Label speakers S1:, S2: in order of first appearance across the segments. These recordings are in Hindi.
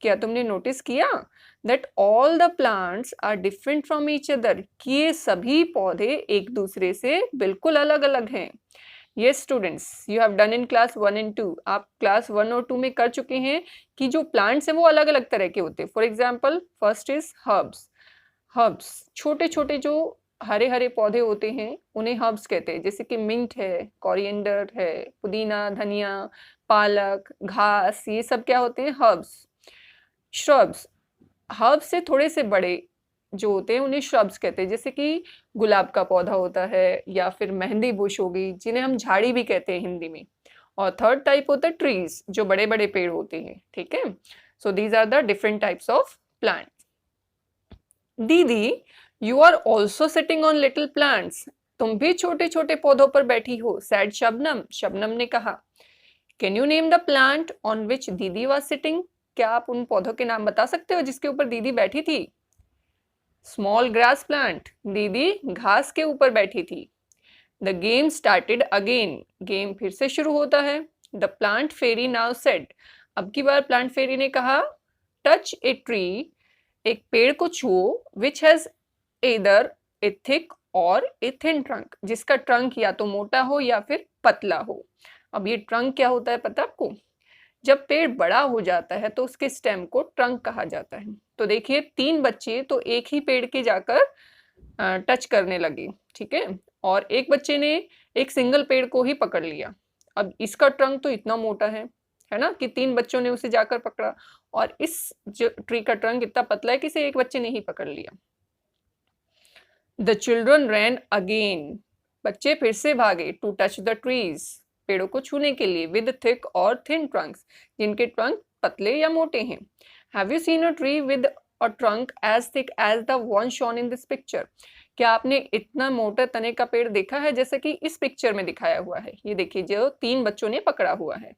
S1: क्या तुमने नोटिस किया that all the plants are different from each other, कि ये सभी पौधे एक दूसरे से बिल्कुल अलग अलग हैं। Yes students, you have done in class 1 and 2। आप क्लास 1 और 2 में कर चुके हैं कि जो प्लांट्स हैं वो अलग अलग तरह के होते हैं। For example first is herbs. Herbs छोटे छोटे जो हरे हरे पौधे होते हैं उन्हें हर्ब्स कहते हैं, जैसे कि मिंट है, कोरिएंडर है, पुदीना, धनिया, पालक, घास, ये सब क्या होते हैं? हर्ब्स। श्रब्स, हर्ब्स से थोड़े से बड़े जो होते हैं उन्हें श्रब्स कहते हैं, जैसे कि गुलाब का पौधा होता है या फिर मेहंदी बुश हो गई, जिन्हें हम झाड़ी भी कहते हैं हिंदी में। और थर्ड टाइप होता है ट्रीज, जो बड़े बड़े पेड़ होते हैं। ठीक है, so these are the different types of plant. दीदी, you are also sitting on little plants. तुम भी छोटे छोटे पौधों पर बैठी हो, सैड शबनम। शबनम ने कहा। Can you name the plant on which दीदी वॉज सिटिंग? क्या आप उन पौधों के नाम बता सकते हो जिसके ऊपर दीदी बैठी थी? स्मॉल ग्रास प्लांट, दीदी घास के ऊपर बैठी थी। The game started again, game फिर से शुरू होता है। The plant fairy now said, अब की बार प्लांट फेरी ने कहा, टच ए ट्री, एक पेड़ को छुओ, which has either a thick or a thin trunk, जिसका ट्रंक या तो मोटा हो या फिर पतला हो। अब ये ट्रंक क्या होता है पता आपको? जब पेड़ बड़ा हो जाता है तो उसके स्टेम को ट्रंक कहा जाता है। तो देखिए 3 बच्चे तो एक ही पेड़ के जाकर टच करने लगे, ठीक है, और एक बच्चे ने एक सिंगल पेड़ को ही पकड़ लिया। अब इसका ट्रंक तो इतना मोटा है ना, कि 3 बच्चों ने उसे जाकर पकड़ा, और इस जो ट्री का ट्रंक इतना पतला है कि इसे एक बच्चे ने ही पकड़ लिया। द चिल्ड्रन रैन अगेन, बच्चे फिर से भागे टू टच द ट्रीज, पेड़ों को छूने के लिए, विद थिक और थिन ट्रंक्स, जिनके ट्रंक पतले या मोटे हैं। Have you seen a tree with a trunk as thick as the one shown in this picture? क्या आपने इतना मोटा तने का पेड़ देखा है जैसे कि इस पिक्चर में दिखाया हुआ है? ये देखिए जो 3 बच्चों ने पकड़ा हुआ है।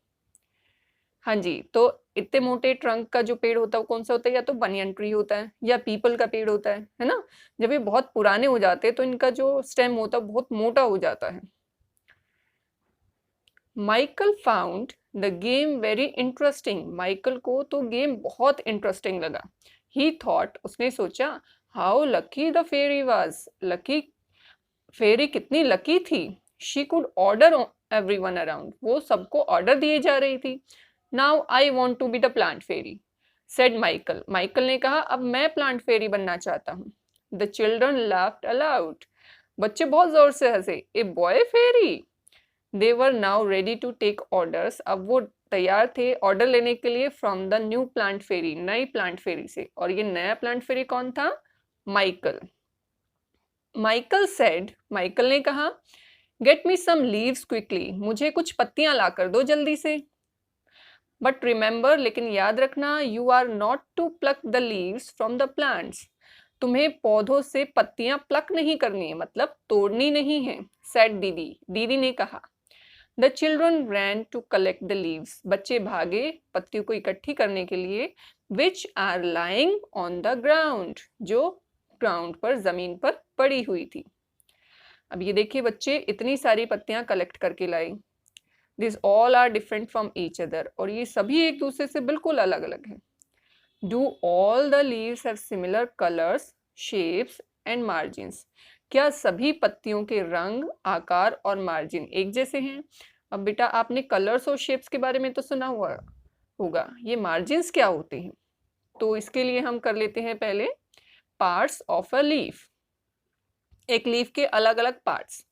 S1: हाँ जी, तो इतने मोटे ट्रंक का जो पेड़ होता है वो कौन सा होता है? या तो बनियन ट्री होता है या पीपल का पेड़ होता है ना? जब ये बहुत पुराने हो जाते हैं तो इनका जो स्टेम होता है बहुत मोटा हो जाता है। Michael found the game very interesting, Michael को तो गेम बहुत इंटरेस्टिंग लगा। ही थॉट, उसने सोचा, how lucky the fairy was, lucky fairy कितनी लकी थी। She could order everyone around, वो सबको ऑर्डर दिए जा रही थी। Now I want to be the plant fairy, said Michael, Michael ने कहा अब मैं प्लांट फेरी बनना चाहता हूँ। द चिल्ड्रन लाफ्ड अलाउड, बच्चे बहुत जोर से हंसे। A boy fairy, they were now ready to take orders, अब वो तैयार थे ऑर्डर लेने के लिए from the new plant fairy, नई प्लांट फेरी से। और ये नया प्लांट फेरी कौन था? माइकल। माइकल सेड, माइकल ने कहा, get me some leaves quickly, मुझे कुछ पत्तियां ला कर दो जल्दी से। बट रिमेंबर, लेकिन याद रखना, you are not to pluck the leaves from the plants, तुम्हें पौधों से पत्तियां प्लक नहीं करनी है, मतलब तोड़नी नहीं है। सेड दीदी, दीदी ने कहा। The children ran to collect the leaves, बच्चे भागे पत्तियों को इकट्ठी करने के लिए, which are lying on the ground, जो ग्राउंड पर, जमीन पर पड़ी हुई थी। अब ये देखिए बच्चे इतनी सारी पत्तियां कलेक्ट करके लाए। This all are different from each other, और ये सभी एक दूसरे से बिल्कुल अलग अलग हैं। Do all the leaves have similar colours, shapes and margins, क्या सभी पत्तियों के रंग, आकार और मार्जिन एक जैसे हैं? अब बेटा आपने कलर्स और शेप्स के बारे में तो सुना हुआ होगा, ये मार्जिन्स क्या होते हैं? तो इसके लिए हम कर लेते हैं पहले पार्ट्स ऑफ अ लीफ, एक लीफ के अलग अलग पार्ट्स।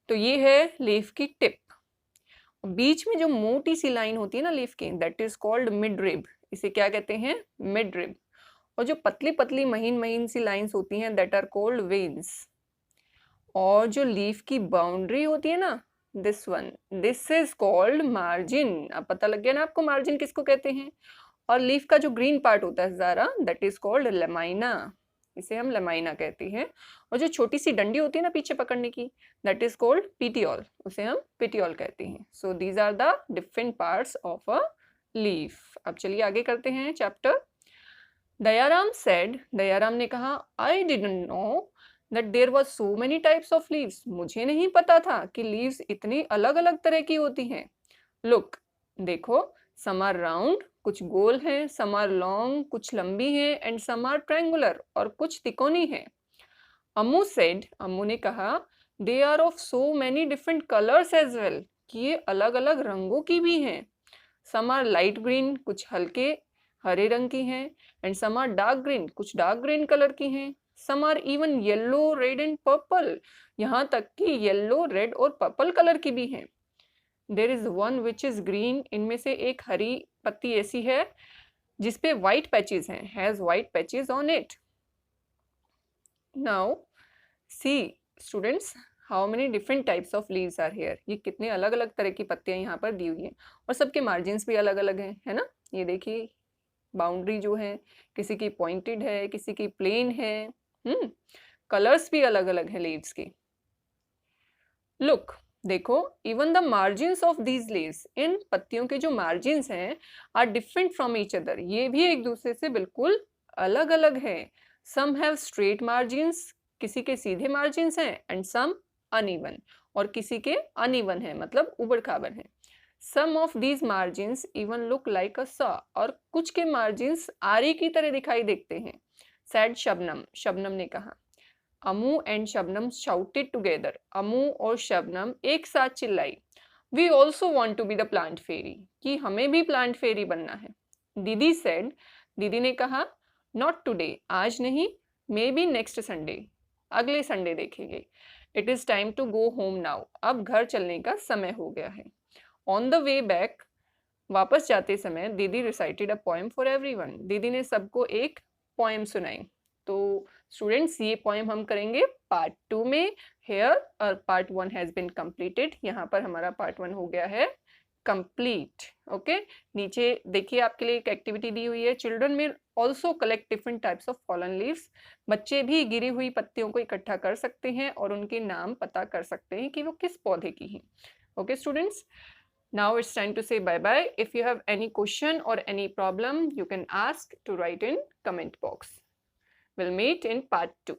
S1: तो ये है लीफ की टिप, बीच में जो मोटी सी लाइन होती है ना लीफ की, that is called mid rib, इसे क्या कहते हैं? Mid rib. और जो पतली पतली महीन महीन सी लाइंस होती हैं, दैट आर कॉल्ड वेन्स। और जो लीफ की बाउंड्री होती है ना, this one, this is called margin. अब पता लग गया ना आपको मार्जिन किसको कहते हैं? और लीफ का जो ग्रीन पार्ट होता है ज़ारा, दैट इज कॉल्ड लेमाइना, इसे हम लेमाइना कहते हैं। और जो छोटी सी डंडी होती है ना पीछे पकड़ने की, दैट इज कॉल्ड पीटियोल, उसे हम पीटियोल कहते हैं। So these are the different parts of a leaf. अब चलिए आगे करते हैं चैप्टर। दयाराम सेड, दयाराम ने कहा, I didn't know that there was so many types of leaves, मुझे नहीं पता था कि लीव्स इतनी अलग अलग तरह की होती हैं। लुक, देखो, सम आर राउंड, कुछ गोल हैं, सम आर लॉन्ग, कुछ लंबी हैं, एंड सम आर ट्रायंगुलर, और कुछ तिकोनी हैं। अम्मू सेड, अम्मू ने कहा, they are of so many different colours as well, कि ये अलग अलग रंगों की भी हैं। सम आर लाइट ग्रीन, कुछ हल्के हरे रंग की हैं, and some are dark green, कुछ डार्क ग्रीन कलर की हैं। Some are even yellow, red and purple, यहाँ तक कि येलो, रेड और पर्पल कलर की भी हैं। There is one which is green, इनमें से एक हरी पत्ती ऐसी है जिसपे व्हाइट पैचेस हैं, has white patches on it. Now see students, how many different types of leaves are here, ये कितने अलग अलग तरह की पत्तियां यहाँ पर दी हुई हैं, और सबके मार्जिन्स भी अलग अलग हैं, है ना? ये देखिए बाउंड्री जो है, किसी की पॉइंटेड है, किसी की प्लेन है। कलर्स भी अलग अलग है लीव्स की। लुक, देखो, even the margins of these leaves, इन पत्तियों के जो मार्जिन्स हैं, are different from each other, ये भी एक दूसरे से बिल्कुल अलग अलग है। सम हैव स्ट्रेट मार्जिन्स, किसी के सीधे मार्जिन्स हैं, एंड सम अनइवन, और किसी के अनइवन है, मतलब उबड़ खाबड़ है। Some of these margins even look like a saw, और कुछ के मार्जिन्स आरी की तरह दिखाई देते हैं। सैड शबनम, शबनम ने कहा। Amu and Shabnam shouted together, Amu और शबनम एक साथ चिल्लाई, we also want to be the plant fairy, कि हमें भी प्लांट फेरी बनना है। दीदी सेड, दीदी ने कहा, नॉट टुडे, आज नहीं, मे बी नेक्स्ट संडे, अगले संडे देखेंगे। It is time to go home now, अब घर चलने का समय हो गया है। ऑन द वे बैक, वापस जाते समय, दीदी recited a poem for everyone, दीदी ने सबको एक पोएम सुनाई। तो स्टूडेंट्स ये पोएम हम करेंगे पार्ट 2 में। हेयर और पार्ट 1 हैज बीन कंप्लीटेड। यहाँ पर हमारा पार्ट 1 हो गया है कंप्लीट। ओके, नीचे देखिए आपके लिए एक एक्टिविटी दी हुई है। चिल्ड्रन में also collect different types of fallen leaves. बच्चे भी गिरी हुई पत्तियों को इकट्ठा कर सकते हैं और उनके नाम पता कर सकते हैं कि वो किस पौधे की हैं। Okay students, now it's time to say bye bye. If you have any question or any problem, you can ask to write in comment box. We'll meet in part 2.